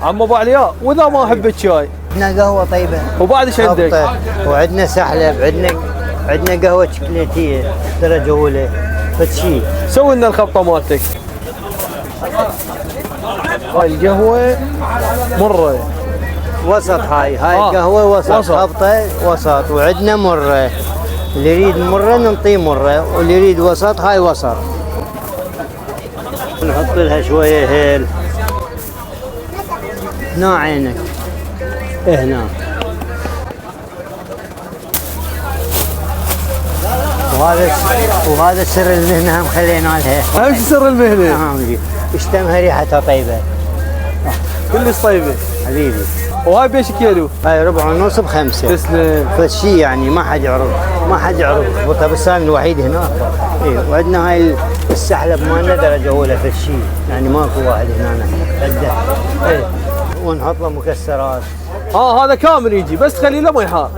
عم ابو علياء، واذا ما احب الشاي؟ عندنا قهوه طيبه وبعد ايش عندك؟ وعندنا سحلب، عندنا قهوه شوكولاتيه درجه اولى، فشي. سوي لنا الخبطه مالتك. هاي القهوه مره وسط، هاي القهوه وسط، خبطه وسط. وعندنا مره، اللي يريد مره نعطيه مره، واللي يريد وسط هاي وسط. نحط لها شويه هيل. هنا عينك، هنا. وهذا سر المهنه هم خلينا لها. اهم شيء سر المهنه. اهم شيء اشتمها ريحتها طيبه. كلش طيبه حبيبي. وهاي بيش كيلو؟ هاي ربع ونص ب5. تسلم. فشي يعني ما حد يعرف خبطها، بس انا الوحيد هنا. اي. وعندنا هاي السحلب مالنا درجه اولى فشي، يعني ماكو واحد هنا عنده. اي. ونحط له مكسرات. هذا كامل يجي، بس تخلي له مي حار.